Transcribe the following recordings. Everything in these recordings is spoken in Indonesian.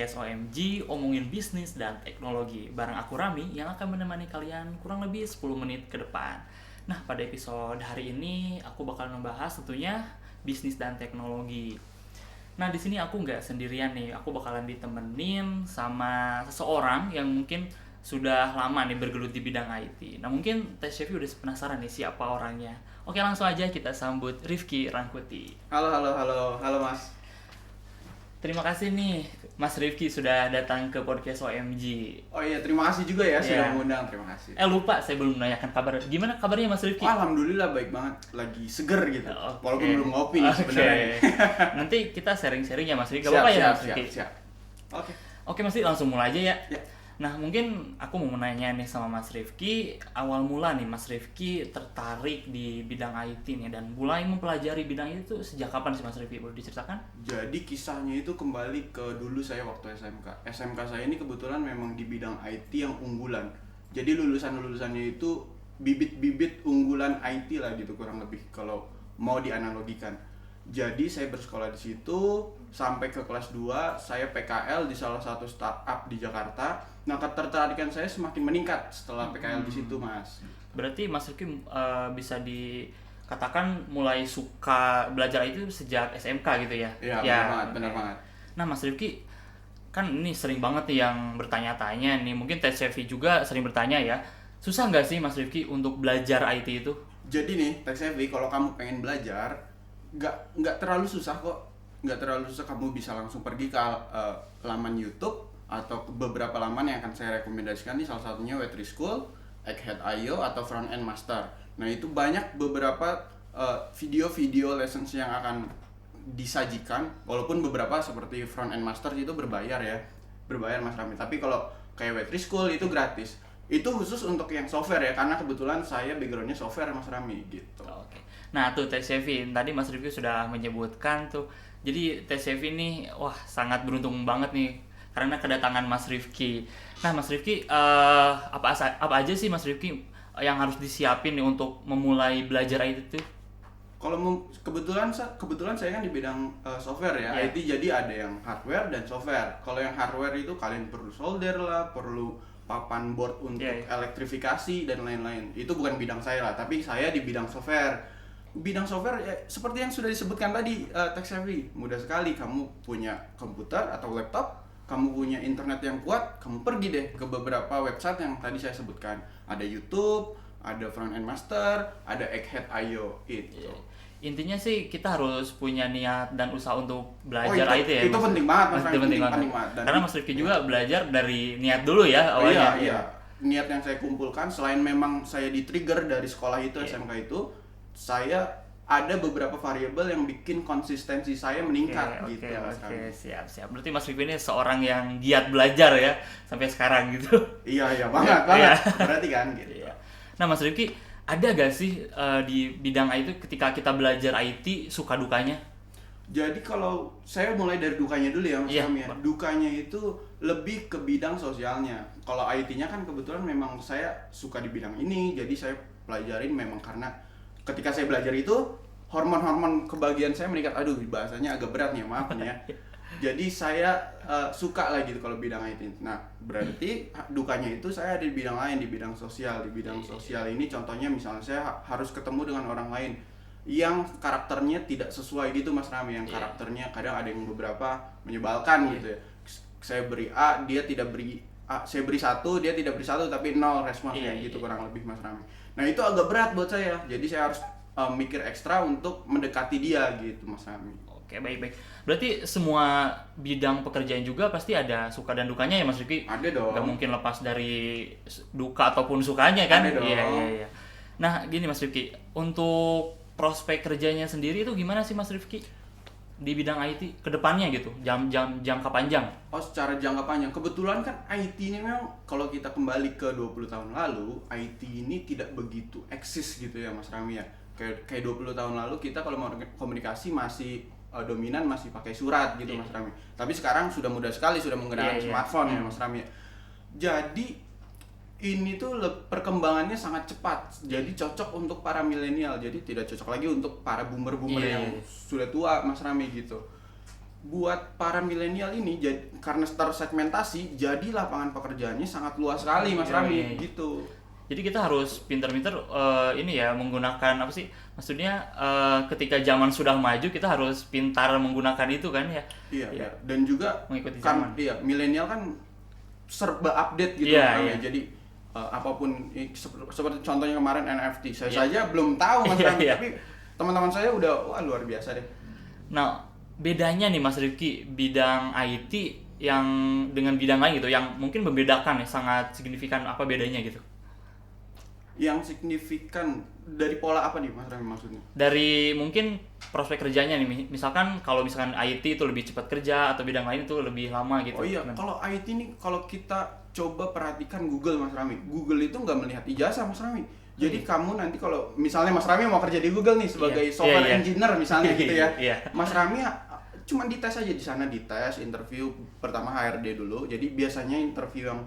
podcast OMG, omongin bisnis dan teknologi. Bareng aku Rami yang akan menemani kalian kurang lebih 10 menit ke depan. Nah, pada episode hari ini aku bakal membahas tentunya bisnis dan teknologi. Nah, di sini aku nggak sendirian nih. Aku bakalan ditemenin sama seseorang yang mungkin sudah lama nih bergelut di bidang IT. Nah, mungkin Teh Chevy udah penasaran nih siapa orangnya. Oke, langsung aja kita sambut Rifki Rangkuti. Halo Mas. Terima kasih nih Mas Rifki sudah datang ke podcast OMG. Oh iya, terima kasih juga ya sudah mengundang, terima kasih. Lupa saya belum menanyakan kabar. Gimana kabarnya Mas Rifki? Alhamdulillah baik banget, lagi seger gitu. Okay. Walaupun belum ngopi nih sebenarnya. Nanti kita sharing-sharing ya Mas Rifki. Siap. Oke Mas Rifki, langsung mulai aja ya. Ya. Nah, mungkin aku mau menanya nih sama Mas Rifki, awal mula nih Mas Rifki tertarik di bidang IT nih dan mulai mempelajari bidang itu sejak kapan sih Mas Rifki? Boleh diceritakan? Jadi kisahnya itu kembali ke dulu saya waktu SMK. SMK saya ini kebetulan memang di bidang IT yang unggulan. Jadi lulusannya itu bibit-bibit unggulan IT lah gitu kurang lebih kalau mau dianalogikan. Jadi saya bersekolah di situ sampai ke kelas 2, saya PKL di salah satu startup di Jakarta. Nah, ketertarikan saya semakin meningkat setelah PKL di situ, Mas. Berarti Mas Rifki bisa dikatakan mulai suka belajar itu sejak SMK gitu ya? Iya, benar banget. Nah, Mas Rifki kan ini sering banget nih yang bertanya-tanya nih, mungkin Teh Chevy juga sering bertanya ya. Susah nggak sih Mas Rifki untuk belajar IT itu? Jadi nih, Teh Chevy, kalau kamu pengen belajar, nggak terlalu susah kok. Nggak terlalu susah, kamu bisa langsung pergi ke laman YouTube atau beberapa laman yang akan saya rekomendasikan nih, salah satunya Web3 School, Egghead.io atau Front End Master. Nah, itu banyak beberapa video-video lessons yang akan disajikan, walaupun beberapa seperti Front End Master itu berbayar Mas Rami. Tapi kalau kayak Web3 School itu gratis. Itu khusus untuk yang software ya, karena kebetulan saya backgroundnya software Mas Rami gitu. Oke. Nah tuh Teh Chevy, tadi Mas Rifki sudah menyebutkan tuh. Jadi Teh Chevy ini sangat beruntung banget nih karena kedatangan Mas Rifki. Nah Mas Rifki, apa aja sih Mas Rifki yang harus disiapin nih untuk memulai belajar IT itu? Kalau kebetulan saya kan di bidang software ya, IT, jadi ada yang hardware dan software. Kalau yang hardware itu kalian perlu solder lah, perlu papan board untuk elektrifikasi dan lain-lain. Itu bukan bidang saya lah, tapi saya di bidang software. Bidang software ya, seperti yang sudah disebutkan tadi, Tech Savvy. Mudah sekali, kamu punya komputer atau laptop, kamu punya internet yang kuat, kamu pergi deh ke beberapa website yang tadi saya sebutkan. Ada YouTube, ada Front End Master, ada Egghead.io itu. Intinya sih kita harus punya niat dan usaha untuk belajar IT ya. Itu penting banget, Mas. Penting banget. Karena Mas Rifki juga belajar dari niat dulu ya awalnya. Iya. Niat yang saya kumpulkan, selain memang saya di-trigger dari sekolah itu, SMK itu, saya ada beberapa variabel yang bikin konsistensi saya meningkat gitu. Oke, siap. Berarti Mas Rifki ini seorang yang giat belajar ya sampai sekarang gitu. Iya banget. Berarti kan gitu. Iya. Nah, Mas Rifki, ada gak sih di bidang IT ketika kita belajar IT suka dukanya? Jadi kalau saya mulai dari dukanya dulu ya Mas Rami ya. Dukanya itu lebih ke bidang sosialnya. Kalau IT-nya kan kebetulan memang saya suka di bidang ini, jadi saya pelajarin memang karena ketika saya belajar itu hormon-hormon kebahagiaan saya meningkat. Aduh, bahasanya agak berat nih, maaf nih ya. Jadi saya suka lah gitu kalau bidang IT. Nah, berarti dukanya itu saya ada di bidang lain, di bidang sosial. Di bidang sosial ini contohnya misalnya saya harus ketemu dengan orang lain yang karakternya tidak sesuai gitu Mas Rami, yang karakternya kadang ada yang beberapa menyebalkan gitu ya. Saya beri A, dia tidak beri A, saya beri 1, dia tidak beri 1 tapi 0 responsnya gitu kurang lebih Mas Rami. Nah, itu agak berat buat saya. Jadi saya harus mikir ekstra untuk mendekati dia gitu Mas Rami. Oke, baik. Berarti semua bidang pekerjaan juga pasti ada suka dan dukanya ya Mas Rifki? Ada dong. Gak mungkin lepas dari duka ataupun sukanya kan? Ada dong. Iya. Nah, gini Mas Rifki, untuk prospek kerjanya sendiri itu gimana sih Mas Rifki? Di bidang IT ke depannya gitu, jangka panjang? Oh, secara jangka panjang. Kebetulan kan IT ini memang kalau kita kembali ke 20 tahun lalu, IT ini tidak begitu eksis gitu ya Mas Rami ya. Kayak 20 tahun lalu kita kalau mau komunikasi masih dominan masih pakai surat gitu Mas Rami. Tapi sekarang sudah mudah sekali, sudah menggunakan smartphone ya Mas Rami. Jadi ini tuh perkembangannya sangat cepat. Jadi cocok untuk para milenial. Jadi tidak cocok lagi untuk para boomer yang sudah tua Mas Rami gitu. buat para milenial ini karena tersegmentasi, jadi lapangan pekerjaannya sangat luas sekali Mas Rami gitu. Jadi kita harus pintar-pintar ini ya, menggunakan apa sih? Maksudnya ketika zaman sudah maju kita harus pintar menggunakan itu kan ya. Iya. Dan juga mengikuti kan zaman. iya, milenial kan serba update gitu Iya. Jadi apapun seperti contohnya kemarin NFT. Saya saja belum tahu Mas Rami, tapi teman-teman saya udah wah luar biasa deh. Nah, bedanya nih Mas Rifki, bidang IT yang dengan bidang lain gitu, yang mungkin membedakan ya, sangat signifikan, apa bedanya gitu? Yang signifikan dari pola apa nih Mas Rami maksudnya? Dari mungkin prospek kerjanya nih, misalkan kalau misalkan IT itu lebih cepat kerja atau bidang lain itu lebih lama gitu. Oh iya, kalau IT nih kalau kita coba perhatikan Google Mas Rami, Google itu nggak melihat ijazah Mas Rami. Jadi kamu nanti kalau misalnya Mas Rami mau kerja di Google nih sebagai software engineer misalnya gitu ya, Mas Rami cuma dites aja di sana, dites, interview pertama HRD dulu. Jadi biasanya interview yang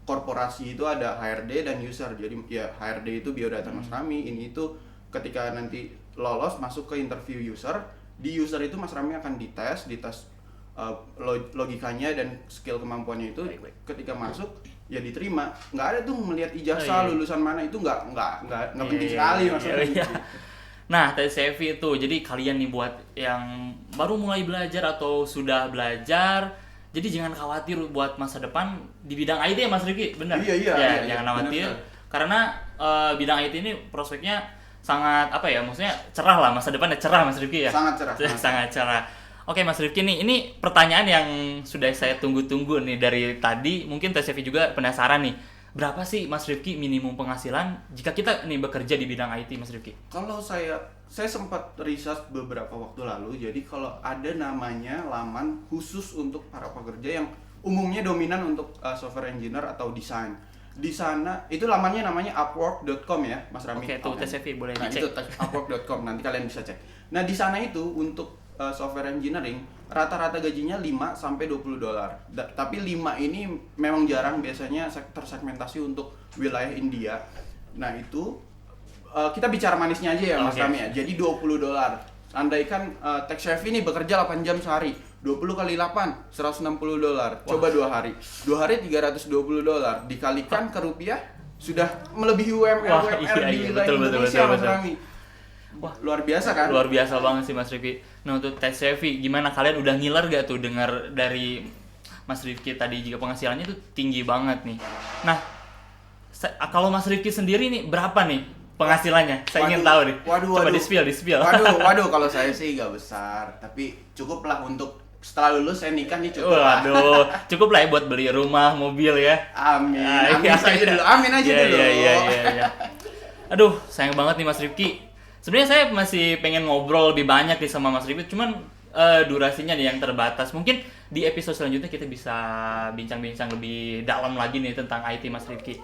korporasi itu ada HRD dan user. Jadi ya HRD itu biodata Mas Rami, ini itu ketika nanti lolos masuk ke interview user, di user itu Mas Rami akan dites logikanya dan skill kemampuannya itu. Ketika masuk ya diterima, nggak ada tuh melihat ijazah lulusan mana, itu nggak penting sekali Mas Rami. Nah, tes CV itu, jadi kalian nih buat yang baru mulai belajar atau sudah belajar, jadi jangan khawatir buat masa depan di bidang IT ya Mas Rifki, benar? Iya, jangan khawatir, karena bidang IT ini prospeknya sangat apa ya, maksudnya cerah lah, masa depannya cerah Mas Rifki ya? Sangat cerah. Sangat cerah. Oke Mas Rifki nih, ini pertanyaan yang sudah saya tunggu-tunggu nih dari tadi, mungkin tes CV juga penasaran nih. Berapa sih Mas Rifki minimum penghasilan jika kita nih bekerja di bidang IT Mas Rifki? Kalau saya sempat research beberapa waktu lalu, jadi kalau ada namanya laman khusus untuk para pekerja yang umumnya dominan untuk software engineer atau desain. Di sana itu lamannya namanya upwork.com ya Mas Rami. Oke, itu tes CV boleh dicek. Itu upwork.com, nanti kalian bisa cek. Nah, di sana itu untuk software engineering rata-rata gajinya 5 sampai $20. Tapi 5 ini memang jarang, biasanya tersegmentasi untuk wilayah India. Nah, itu kita bicara manisnya aja ya Mas Rami ya. Jadi $20. Andaikan tech chef ini bekerja 8 jam sehari, 20 kali 8 $160. Coba 2 hari. 2 hari $320 dikalikan ke rupiah sudah melebihi UMR di wilayah Indonesia Mas Rami. Wah, luar biasa kan? Luar biasa banget sih Mas Rifki. Nah, untuk tes CV gimana, kalian udah ngiler gak tuh dengar dari Mas Rifki tadi jika penghasilannya tuh tinggi banget nih. Nah, kalau Mas Rifki sendiri nih berapa nih penghasilannya? Saya ingin tahu nih. Coba di-spill. Waduh, kalau saya sih gak besar, tapi cukup lah untuk setelah lulus saya nikah nih cukup. Waduh, cukup lah ya buat beli rumah, mobil ya. Amin aja dulu. Iya. Aduh, sayang banget nih Mas Rifki. Sebenarnya saya masih pengen ngobrol lebih banyak nih sama Mas Rifki, cuman durasinya nih yang terbatas. Mungkin di episode selanjutnya kita bisa bincang-bincang lebih dalam lagi nih tentang IT Mas Rifki.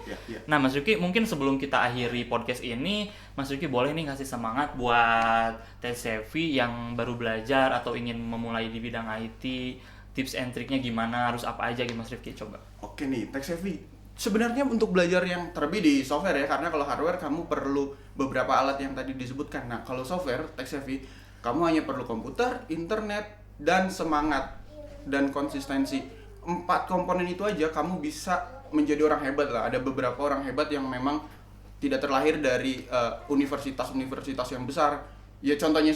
Nah Mas Rifki, mungkin sebelum kita akhiri podcast ini, Mas Rifki boleh nih ngasih semangat buat tes CV yang baru belajar atau ingin memulai di bidang IT, tips and triknya gimana, harus apa aja gitu Mas Rifki, coba. Oke nih, tech CV. Sebenarnya untuk belajar yang terlebih di software ya, karena kalau hardware kamu perlu beberapa alat yang tadi disebutkan. Nah, kalau software, tech savvy, kamu hanya perlu komputer, internet, dan semangat dan konsistensi. 4 komponen itu aja kamu bisa menjadi orang hebat lah. Ada beberapa orang hebat yang memang tidak terlahir dari universitas-universitas yang besar. Ya contohnya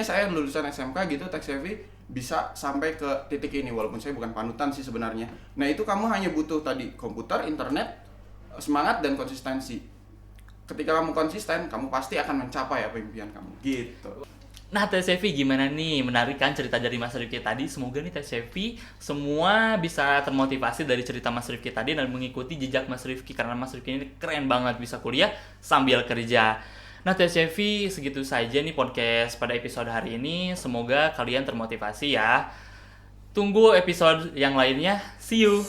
saya lulusan SMK gitu, tech savvy, bisa sampai ke titik ini, walaupun saya bukan panutan sih sebenarnya. Nah itu kamu hanya butuh tadi komputer, internet, semangat, dan konsistensi. Ketika kamu konsisten, kamu pasti akan mencapai apa impian kamu gitu. Nah Teh Sevi gimana nih, menarik kan cerita dari Mas Rifki tadi. Semoga nih Teh Sevi semua bisa termotivasi dari cerita Mas Rifki tadi dan mengikuti jejak Mas Rifki, karena Mas Rifki ini keren banget bisa kuliah sambil kerja. Nah Teh Sevi, segitu saja nih podcast pada episode hari ini. Semoga kalian termotivasi ya. Tunggu episode yang lainnya. See you.